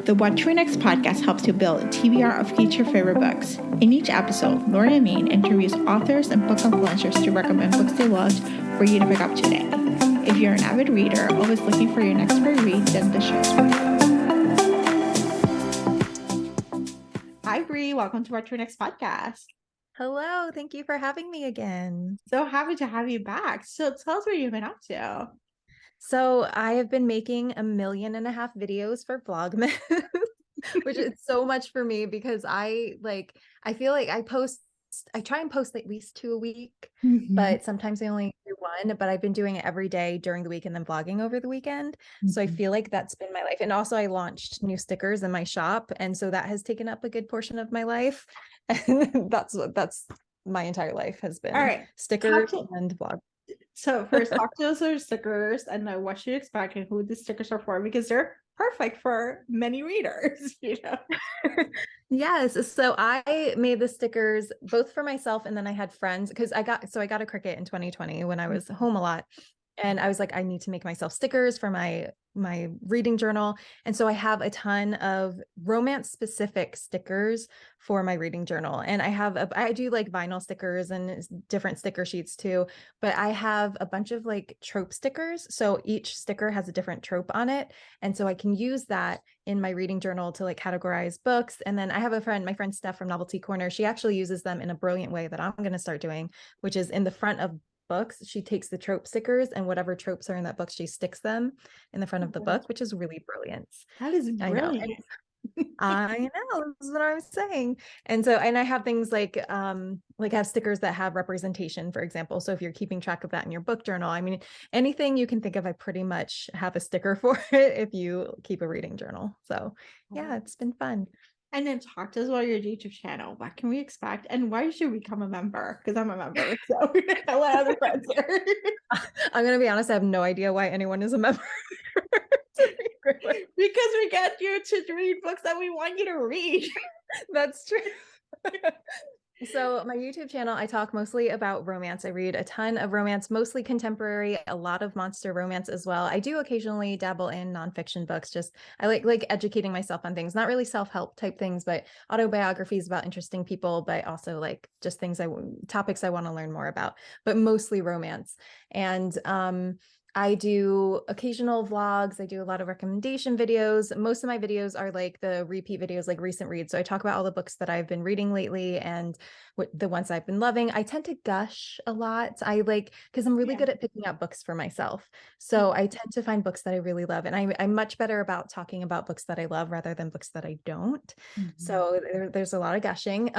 The What to Read Next podcast helps you build a TBR of future favorite books. In each episode, Lauren and Maine interviews authors and book influencers to recommend books they loved for you to pick up today. If you're an avid reader, always looking for your next great read, then this show's for you. Hi, Bree. Welcome to What to Read Next podcast. Hello. Thank you for having me again. So happy to have you back. So tell us what you've been up to. So I have been making 1.5 million videos for Vlogmas, which is so much for me because I feel like I try and post at least 2 a week, but sometimes I only do 1, but I've been doing it every day during the week and then vlogging over the weekend. So I feel like that's been my life. And also I launched new stickers in my shop. And so that has taken up a good portion of my life. And that's my entire life has been All right. stickers and vlog. So first, talk to us about stickers and what you expect and who the stickers are for, because they're perfect for many readers, you know? Yes. So I made the stickers both for myself, and then I had friends because I got a Cricut in 2020 when I was home a lot. And I was like, I need to make myself stickers for my reading journal. And so I have a ton of romance specific stickers for my reading journal. And I do like vinyl stickers and different sticker sheets too, but I have a bunch of like trope stickers. So each sticker has a different trope on it. And so I can use that in my reading journal to like categorize books. And then I have my friend Steph from Novelty Corner. She actually uses them in a brilliant way that I'm going to start doing, which is in the front of books. She takes the trope stickers and whatever tropes are in that book, she sticks them in the front of the book, which is really brilliant. That is brilliant. I know, this is what I was saying. And I have things like have stickers that have representation, for example. So if you're keeping track of that in your book journal, I mean, anything you can think of, I pretty much have a sticker for it if you keep a reading journal. So yeah, it's been fun. And then talk to us about your YouTube channel. What can we expect? And why should we become a member? Because I'm a member. So I let other friends here. I'm going to be honest, I have no idea why anyone is a member. Because we get you to read books that we want you to read. That's true. So my YouTube channel, I talk mostly about romance. I read a ton of romance, mostly contemporary, a lot of monster romance as well. I do occasionally dabble in nonfiction books. Just I like educating myself on things, not really self-help type things, but autobiographies about interesting people, but also like just topics I want to learn more about, but mostly romance. And I do occasional vlogs. I do a lot of recommendation videos. Most of my videos are like the repeat videos, like recent reads. So I talk about all the books that I've been reading lately and the ones I've been loving. I tend to gush a lot. Because I'm really good at picking out books for myself. So I tend to find books that I really love. And I'm much better about talking about books that I love rather than books that I don't. So there's a lot of gushing.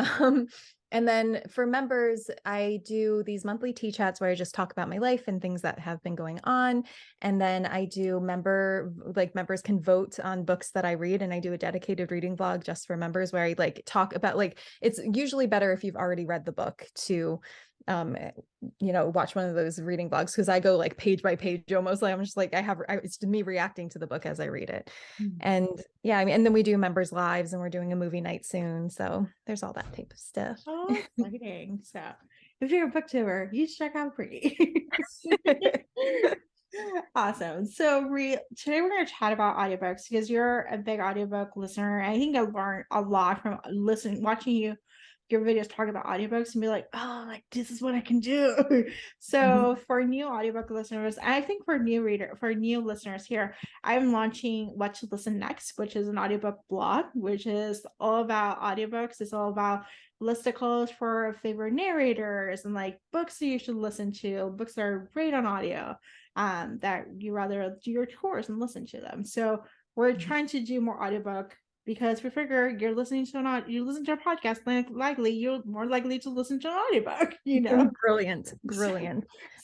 And then for members, I do these monthly tea chats where I just talk about my life and things that have been going on. And then I do members can vote on books that I read. And I do a dedicated reading vlog just for members where I talk about it's usually better if you've already read the book to watch one of those reading vlogs, because I go like page by page almost. Like I'm just like it's me reacting to the book as I read it. And yeah, I mean, and then we do members lives and we're doing a movie night soon, so there's all that type of stuff. Oh, exciting. So if you're a booktuber, you should check out Bree. Awesome. So today we're going to chat about audiobooks because you're a big audiobook listener. I think I learned a lot from watching your videos talk about audiobooks and be like, oh, like this is what I can do. So for new audiobook listeners, I think for new listeners here, I'm launching What to Listen Next, which is an audiobook blog, which is all about audiobooks. It's all about listicles for favorite narrators and like books that you should listen to, books that are great on audio, that you rather do your chores and listen to them. So we're trying to do more audiobook because we figure you're listening to a podcast, likely you're more likely to listen to an audiobook, you know. Brilliant.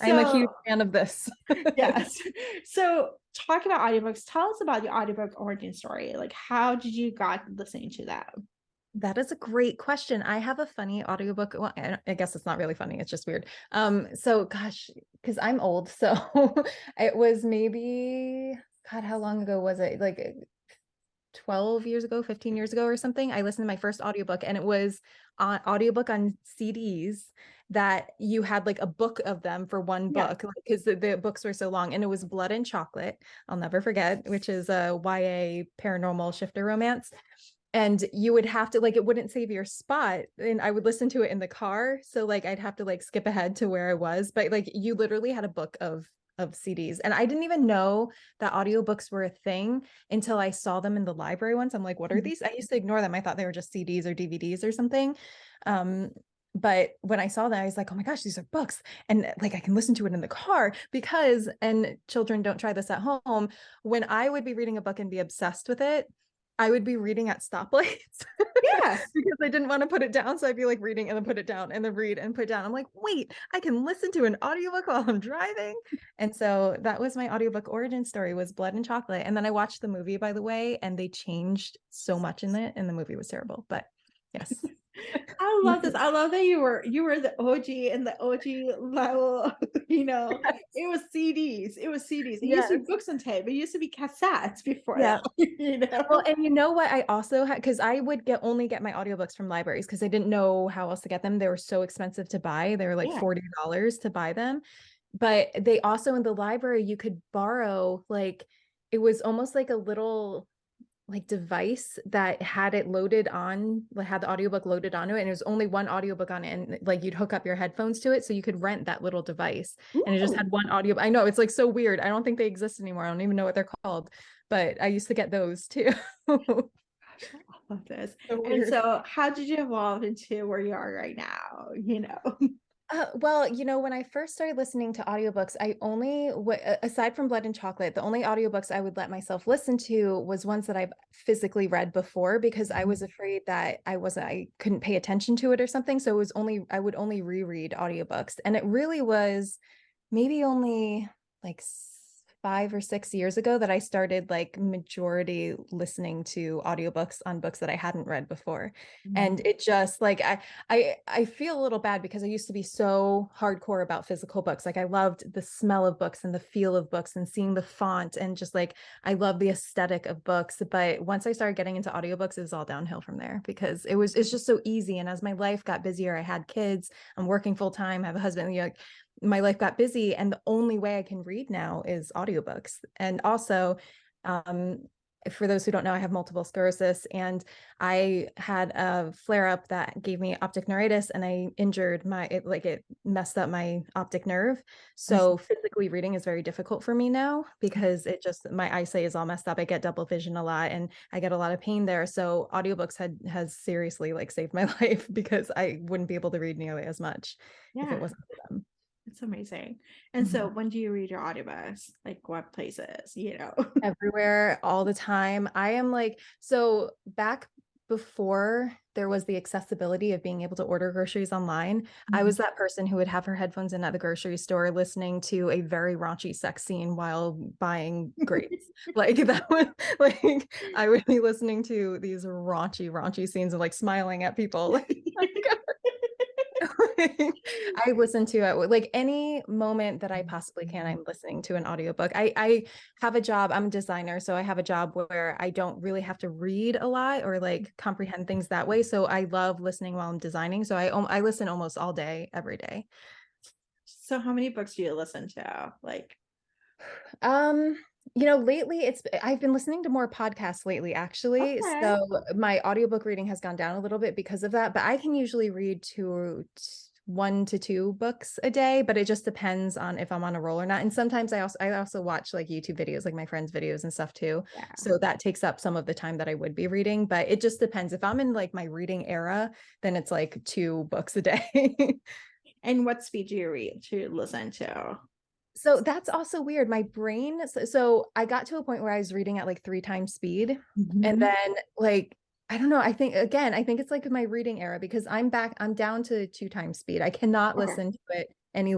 I'm a huge fan of this. Yes. So talk about audiobooks. Tell us about the audiobook origin story. Like, how did you got listening to that? That is a great question. I have a funny audiobook. Well, I guess it's not really funny. It's just weird. So gosh, because I'm old. So it was maybe, God, how long ago was it? Like 12 years ago, 15 years ago or something. I listened to my first audiobook, and it was on audiobook on CDs. that you had like a book of them for one Yeah. book, because the books were so long, and it was Blood and Chocolate, I'll never forget, which is a YA paranormal shifter romance. And you would have to, like, it wouldn't save your spot, and I would listen to it in the car, so like I'd have to like skip ahead to where I was, but like you literally had a book of CDs. And I didn't even know that audiobooks were a thing until I saw them in the library once. I'm like, what are these? I used to ignore them. I thought they were just CDs or DVDs or something. But when I saw that, I was like, oh my gosh, these are books. And like I can listen to it in the car because, and children, don't try this at home, when I would be reading a book and be obsessed with it, I would be reading at stoplights Yes. because I didn't want to put it down. So I'd be like reading and then put it down and then read and put it down. I'm like, wait, I can listen to an audiobook while I'm driving. And so that was my audiobook origin story, was Blood and Chocolate. And then I watched the movie, by the way, and they changed so much in it, and the movie was terrible. But yes. I love this. I love that you were the OG and the OG level, Yes. it was CDs. It was CDs. It used Yes. to be books and tape. It used to be cassettes before Yeah. that, Well, and you know what? I also had, because I would only get my audiobooks from libraries because I didn't know how else to get them. They were so expensive to buy. They were like Yeah. $40 to buy them. But they also, in the library, you could borrow, like, it was almost like a little like device that had it loaded on, like had the audiobook loaded onto it, and it was only one audiobook on it, and like you'd hook up your headphones to it, so you could rent that little device, and it just Ooh. had one audio. I know, it's like so weird. I don't think they exist anymore. I don't even know what they're called, but I used to get those too. Gosh, I love this. So And weird. so how did you evolve into where you are right now? Well, when I first started listening to audiobooks, I only, aside from Blood and Chocolate, the only audiobooks I would let myself listen to was ones that I've physically read before, because I was afraid that I couldn't pay attention to it or something. So I would only reread audiobooks. And it really was maybe only like 5 or 6 years ago that I started like majority listening to audiobooks on books that I hadn't read before. And it just like I feel a little bad because I used to be so hardcore about physical books. Like I loved the smell of books and the feel of books and seeing the font, and just like I love the aesthetic of books. But once I started getting into audiobooks, it was all downhill from there, because it's just so easy. And as my life got busier, I had kids, I'm working full time, I have a husband, my life got busy, and the only way I can read now is audiobooks. And also, for those who don't know, I have multiple sclerosis, and I had a flare up that gave me optic neuritis, and I injured it messed up my optic nerve. So physically reading is very difficult for me now, because my eyesight is all messed up. I get double vision a lot, and I get a lot of pain there. So audiobooks has seriously like saved my life, because I wouldn't be able to read nearly as much if it Yeah, wasn't for them. it's amazing. And so Mhm. when do you read your audiobooks? Like what places, Everywhere, all the time. I am like, so back before there was the accessibility of being able to order groceries online, I was that person who would have her headphones in at the grocery store listening to a very raunchy sex scene while buying grapes. Like that was like, I would be listening to these raunchy scenes and like smiling at people. I listen to it like any moment that I possibly can. I'm listening to an audiobook. I have a job, I'm a designer, so I have a job where I don't really have to read a lot or like comprehend things that way. So I love listening while I'm designing. So I listen almost all day, every day. So how many books do you listen to? Like, Um, lately I've been listening to more podcasts lately, actually. okay. So my audiobook reading has gone down a little bit because of that, but I can usually read 1 to 2 books a day, but it just depends on if I'm on a roll or not. And sometimes I also watch like YouTube videos, like my friends' videos and stuff too. Yeah. So that takes up some of the time that I would be reading, but it just depends. If I'm in like my reading era, then it's like 2 books a day. And what speed do you read to listen to? So that's also weird. My brain, so I got to a point where I was reading at like 3 times speed. And Mhm. then like, I don't know. I think it's like my reading era, because I'm down to 2 times speed. I cannot Okay. listen to it any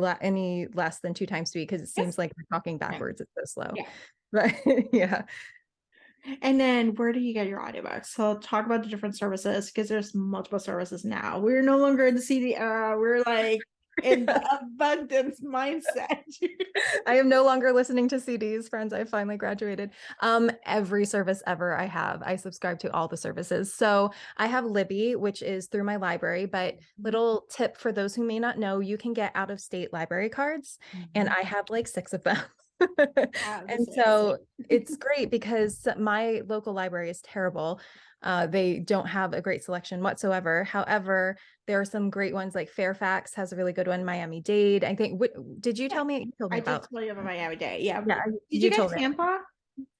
less than 2 times speed, because it seems Yes. like we're talking Yeah. backwards. It's so slow. Yeah. But yeah. And then where do you get your audiobooks? So talk about the different services, because there's multiple services now. We're no longer in the CD era. We're like in the abundance mindset. I am no longer listening to CDs, friends. I finally graduated. Every service ever I have, I subscribe to all the services. So I have Libby, which is through my library, but little tip for those who may not know, you can get out of state library cards, and I have like 6 of them. And so it's great because my local library is terrible. They don't have a great selection whatsoever. However, there are some great ones, like Fairfax has a really good one. Miami-Dade. I think. Did you tell me? You told me I about. did tell you about Miami-Dade. Yeah. Yeah, Did you get told me. Tampa?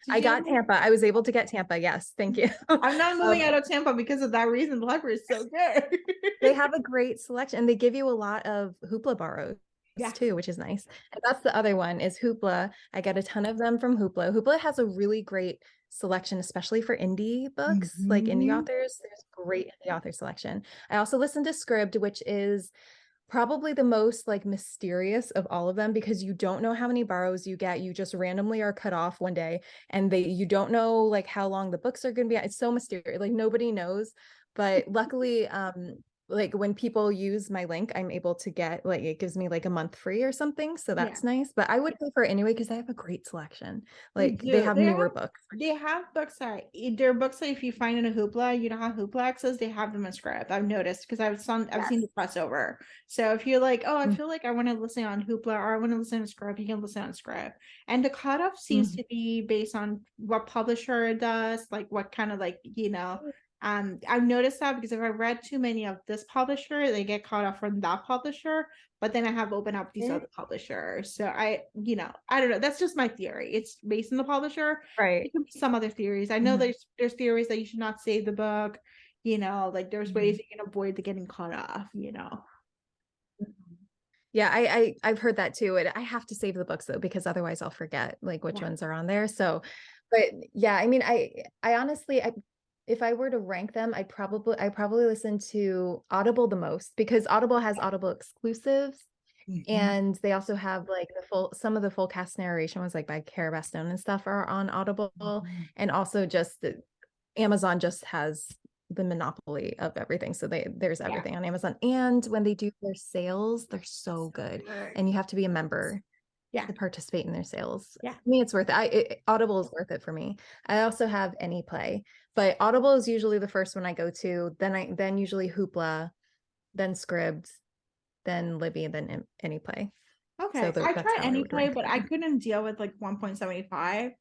I got Tampa. I was able to get Tampa. Yes, thank you. I'm not moving out of Tampa because of that reason. The library is so good. They have a great selection, and they give you a lot of Hoopla borrows too, which is nice. And that's the other one is Hoopla. I get a ton of them from Hoopla. Hoopla has a really great selection, especially for indie books, like indie authors. There's great indie author selection. I also listen to Scribd, which is probably the most like mysterious of all of them, because you don't know how many borrows you get. You just randomly are cut off one day, and you don't know like how long the books are going to be. It's so mysterious. Like nobody knows. But luckily, like when people use my link, I'm able to get like, it gives me like a month free or something. So that's nice. But I would pay for it anyway, because I have a great selection. Like they have newer books. They have books that they're books that if you find in a Hoopla, you don't have Hoopla access, they have them in Scribd. I've noticed because I've seen the crossover. So if you're like, oh, I feel like I want to listen on Hoopla or I want to listen to Scribd, you can listen on Scribd. And the cutoff seems to be based on what publisher it does, like what kind of like, I've noticed that because if I read too many of this publisher, they get caught off from that publisher, but then I have opened up these other publishers. So I don't know. That's just my theory. It's based on the publisher. Right. It could be some other theories. I know there's theories that you should not save the book, like there's ways you can avoid the getting caught off, Yeah, I've heard that too. And I have to save the books though, because otherwise I'll forget like which ones are on there. So, but yeah, I mean, I honestly, if I were to rank them, I probably listen to Audible the most, because Audible has Audible exclusives, and they also have like some of the full cast narration ones, like by Cara Bastione and stuff, are on Audible, and also just Amazon just has the monopoly of everything, so there's everything on Amazon. And when they do their sales, they're so good, and you have to be a member to participate in their sales. I mean, it's worth it. Audible is worth it for me. I also have AnyPlay, but Audible is usually the first one I go to. Then usually Hoopla, then Scribd, then Libby, and then AnyPlay. Okay, so I tried AnyPlay, but I couldn't deal with like 1.75.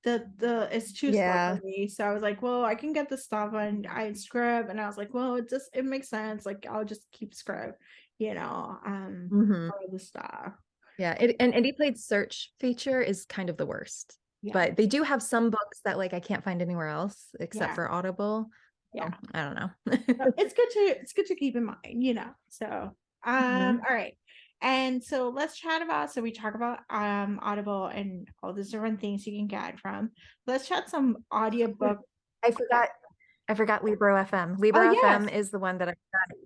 It's too slow for me. So I was like, well, I can get the stuff on Scribd, and I was like, well, it makes sense. Like I'll just keep Scribd, all the stuff. Yeah, and AnyPlay's search feature is kind of the worst. But they do have some books that like I can't find anywhere else except for Audible. Yeah, so, I don't know. It's good to keep in mind, So all right. And so let's chat about, so we talk about Audible and all these different things you can get from. Let's chat some audiobook. I forgot Libro FM. Libro FM is the one that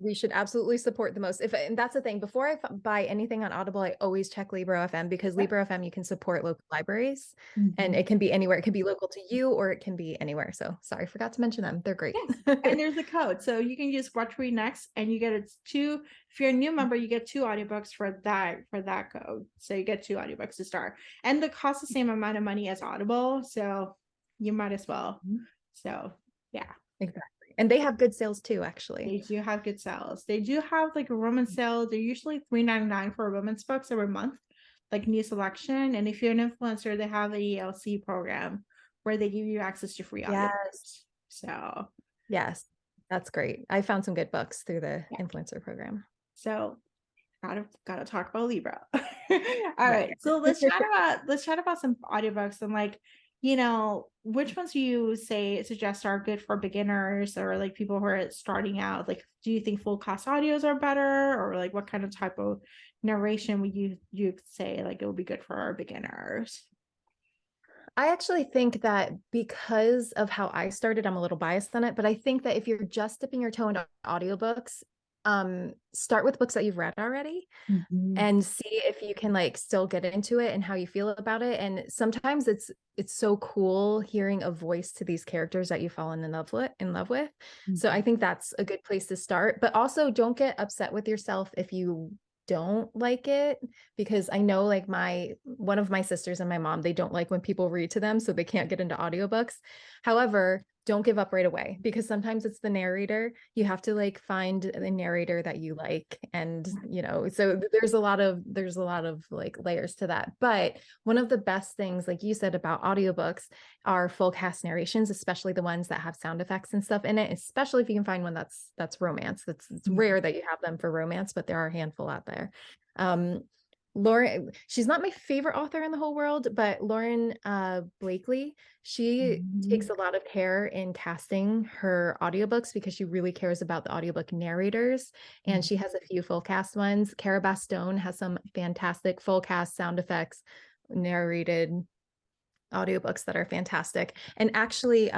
we should absolutely support the most. And that's the thing. Before I buy anything on Audible, I always check Libro FM, because Libro FM, you can support local libraries, and it can be anywhere. It can be local to you, or it can be anywhere. So sorry, I forgot to mention them. They're great. Yes. And there's a code. So you can use Watch Read Next, and you get if you're a new member, you get 2 audiobooks for that code. So you get 2 audiobooks to start. And the cost the same amount of money as Audible. So you might as well. So yeah. Exactly. And they have good sales too, actually. They do have good sales. They do have like a romance sale. They're usually $3.99 for romance books every month, like new selection. And if you're an influencer, they have a ELC program where they give you access to free audiobooks. So yes, that's great. I found some good books through the influencer program. So gotta talk about Libra. All right. So let's chat about some audiobooks, and like, which ones do you suggest are good for beginners or like people who are starting out? Like, do you think full cast audios are better, or like what kind of type of narration would you say like it would be good for our beginners? I actually think that because of how I started, I'm a little biased on it, but I think that if you're just dipping your toe into audiobooks, start with books that you've read already and see if you can like still get into it and how you feel about it. And sometimes it's so cool hearing a voice to these characters that you've fallen in love with. So I think that's a good place to start, but also don't get upset with yourself if you don't like it, because I know like one of my sisters and my mom, they don't like when people read to them, so they can't get into audiobooks. However, don't give up right away, because sometimes it's the narrator. You have to like find a narrator that you like, and so there's a lot of like layers to that. But one of the best things, like you said, about audiobooks are full cast narrations, especially the ones that have sound effects and stuff in it, especially if you can find one that's romance. It's rare that you have them for romance, but there are a handful out there. um Lauren, she's not my favorite author in the whole world, but Lauren Blakely, she takes a lot of care in casting her audiobooks because she really cares about the audiobook narrators, and she has a few full cast ones. Cara Bastone has some fantastic full cast sound effects narrated audiobooks that are fantastic. And actually,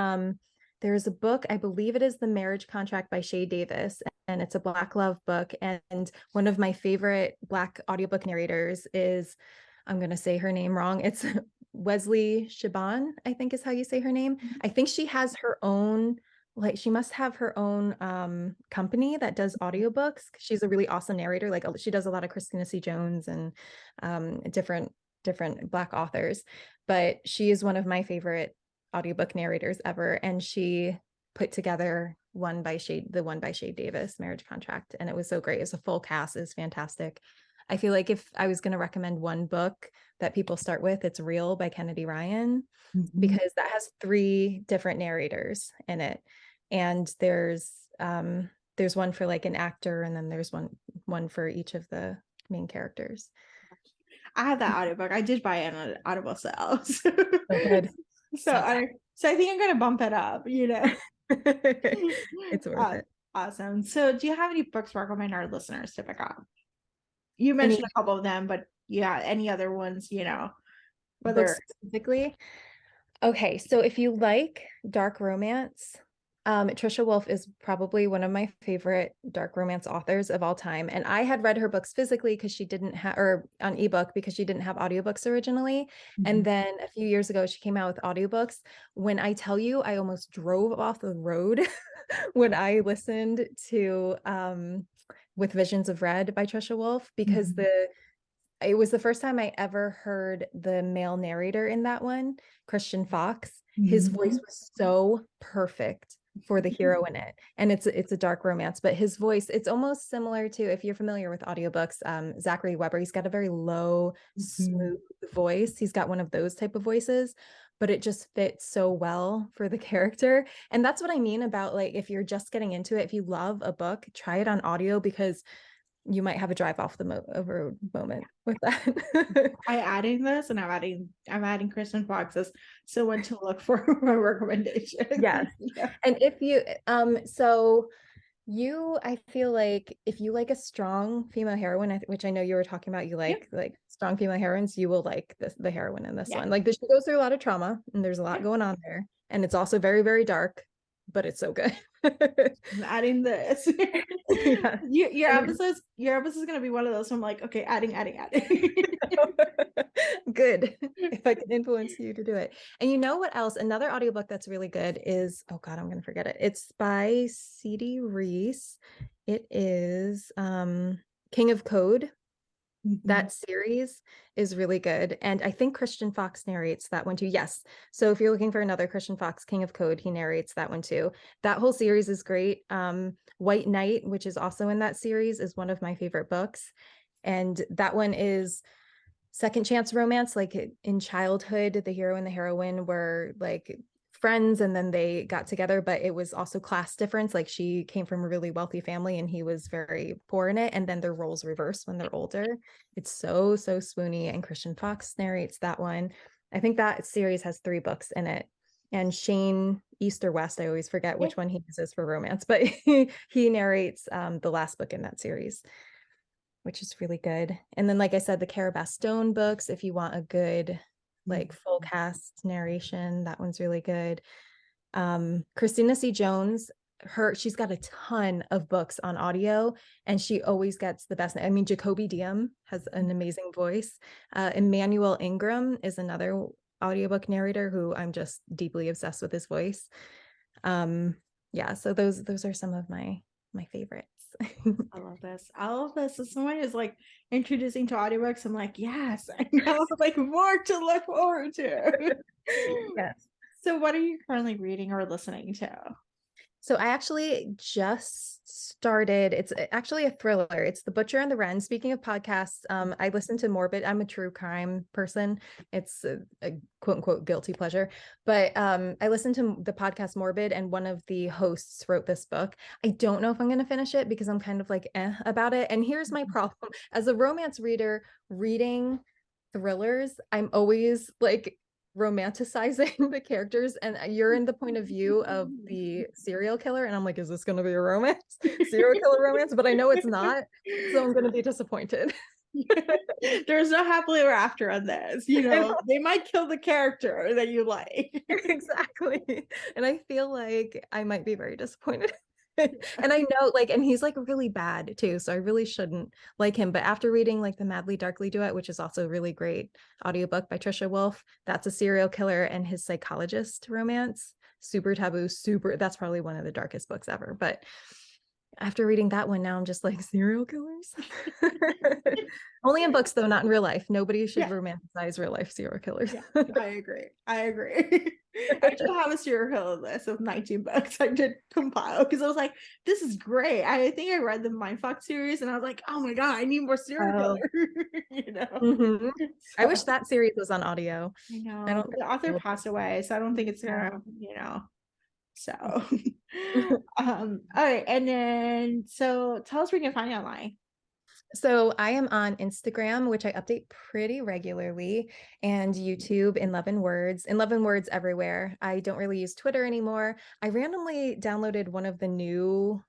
there's a book, I believe it is The Marriage Contract by Shay Davis, and it's a Black love book. And one of my favorite Black audiobook narrators is, I'm going to say her name wrong, it's Wesley Shaban, I think is how you say her name. I think she has her own, like she must have her own company that does audiobooks. She's a really awesome narrator. Like she does a lot of Christina C. Jones and different Black authors, but she is one of my favorite audiobook narrators ever. And she put together the one by Shay Davis, Marriage Contract, and it was so great. It's a full cast, is fantastic. I feel like if I was going to recommend one book that people start with, it's Real by Kennedy Ryan, because that has 3 different narrators in it. And there's one for like an actor, and then there's one for each of the main characters. I had that audiobook. I did buy it on an Audible sale. So, So good. I think I'm gonna bump it up, It's worth it. Awesome. So do you have any books to recommend our listeners to pick up? You Any mentioned a couple of them, but yeah, any other ones, whether books specifically? Okay, so if you like dark romance, Trisha Wolfe is probably one of my favorite dark romance authors of all time. And I had read her books physically because she didn't have, or on ebook because she didn't have audiobooks originally. And then a few years ago, she came out with audiobooks. When I tell you, I almost drove off the road when I listened to With Visions of Red by Trisha Wolfe, because it was the first time I ever heard the male narrator in that one, Christian Fox. His voice was so perfect for the hero in it. And it's a dark romance, but his voice, it's almost similar to, if you're familiar with audiobooks, Zachary Weber. He's got a very low, smooth voice. He's got one of those type of voices, but it just fits so well for the character. And that's what I mean about, like, if you're just getting into it, if you love a book, try it on audio, because you might have a drive off the road moment with that. I adding this, and I'm adding Kristen Fox as someone to look for my recommendation. Yes. Yeah. And if you so I feel like if you like a strong female heroine, which I know you were talking about, you like strong female heroines, you will like the heroine in this one. Like, she goes through a lot of trauma, and there's a lot going on there, and it's also very, very dark, but it's so good. I'm adding this. Yeah. Your episode is gonna be one of those. So I'm like, okay, adding. Good. If I can influence you to do it. And you know what else? Another audiobook that's really good is, oh God, I'm gonna forget it. It's by C.D. Reese. It is King of Code. That series is really good. And I think Christian Fox narrates that one too. Yes. So if you're looking for another Christian Fox, King of Code, he narrates that one too. That whole series is great. White Knight, which is also in that series, is one of my favorite books. And that one is second chance romance. Like, in childhood, the hero and the heroine were like friends, and then they got together, but it was also class difference. Like, she came from a really wealthy family and he was very poor in it, and then their roles reverse when they're older. It's so swoony, and Christian Fox narrates that one. I think that series has 3 books in it. And Shane East or West, I always forget which one he uses for romance, but he narrates the last book in that series, which is really good. And then, like I said, the Cara Bastone books, if you want a good like full cast narration, that one's really good. Christina C. Jones, she's got a ton of books on audio, and she always gets the best. I mean, Jacoby Diem has an amazing voice. Emmanuel Ingram is another audiobook narrator who I'm just deeply obsessed with his voice. Yeah, so those are some of my favorites. I love this. I love this. If someone is like introducing to audiobooks, I'm like, yes, I know, like more to look forward to. Yes. So, what are you currently reading or listening to? So I actually just started. It's actually a thriller. It's The Butcher and the Wren. Speaking of podcasts, I listen to Morbid. I'm a true crime person. It's a quote unquote guilty pleasure. But I listened to the podcast Morbid, and one of the hosts wrote this book. I don't know if I'm going to finish it because I'm kind of like about it. And here's my problem: as a romance reader, reading thrillers, I'm always like romanticizing the characters, and you're in the point of view of the serial killer, and I'm like, is this going to be a romance? Serial killer romance? But I know it's not, so I'm going to be disappointed. There's no happily ever after on this. They might kill the character that you like. Exactly. And I feel like I might be very disappointed. And I know, like, and he's like really bad too, so I really shouldn't like him. But after reading like the Madly Darkly duet, which is also a really great audiobook by Trisha Wolfe, that's a serial killer and his psychologist romance. Super taboo, that's probably one of the darkest books ever. But after reading that one, now I'm just like, serial killers. Only in books, though, not in real life. Nobody should romanticize real life serial killers. I agree. I should have a serial killer list of 19 books I did compile because I was like, this is great. I think I read the Mindfuck series and I was like, oh my God, I need more serial killer. I wish that series was on audio. I know. I don't The author passed away, so I don't think it's gonna, so all right. And then so tell us where you can find you online. So I am on Instagram, which I update pretty regularly, and YouTube in Love and Words. In Love and Words everywhere. I don't really use Twitter anymore. I randomly downloaded one of the new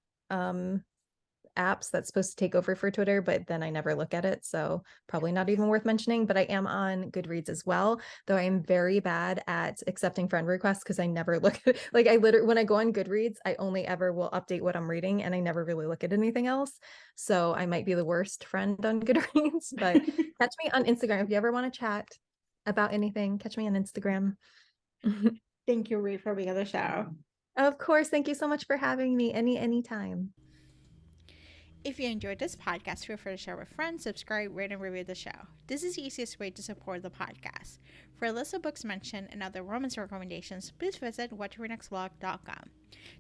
apps that's supposed to take over for Twitter, but then I never look at it, so probably not even worth mentioning. But I am on Goodreads as well, though I am very bad at accepting friend requests because I never look at it. Like, I literally, when I go on Goodreads, I only ever will update what I'm reading, and I never really look at anything else. So I might be the worst friend on Goodreads. But catch me on Instagram if you ever want to chat about anything. Catch me on Instagram. Thank you, Bree, for being on the show. Of course. Thank you so much for having me anytime. If you enjoyed this podcast, feel free to share with friends, subscribe, rate, and review the show. This is the easiest way to support the podcast. For a list of books mentioned and other romance recommendations, please visit whattoreadnextblog.com.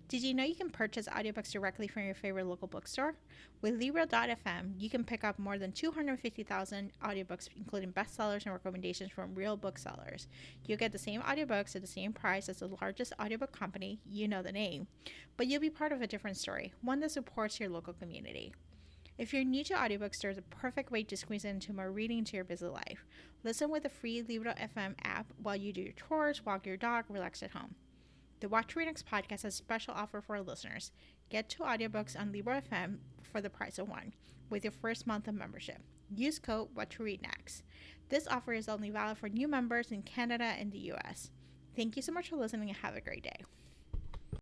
Did you know you can purchase audiobooks directly from your favorite local bookstore? With Libro.fm, you can pick up more than 250,000 audiobooks, including bestsellers and recommendations from real booksellers. You'll get the same audiobooks at the same price as the largest audiobook company, you know the name, but you'll be part of a different story, one that supports your local community. If you're new to audiobooks, there's a perfect way to squeeze into more reading into your busy life. Listen with the free Libro.fm app while you do your chores, walk your dog, relax at home. The What to Read Next podcast has a special offer for our listeners. Get 2 audiobooks on Libro.fm for the price of 1 with your first month of membership. Use code What to Read Next. This offer is only valid for new members in Canada and the US. Thank you so much for listening and have a great day.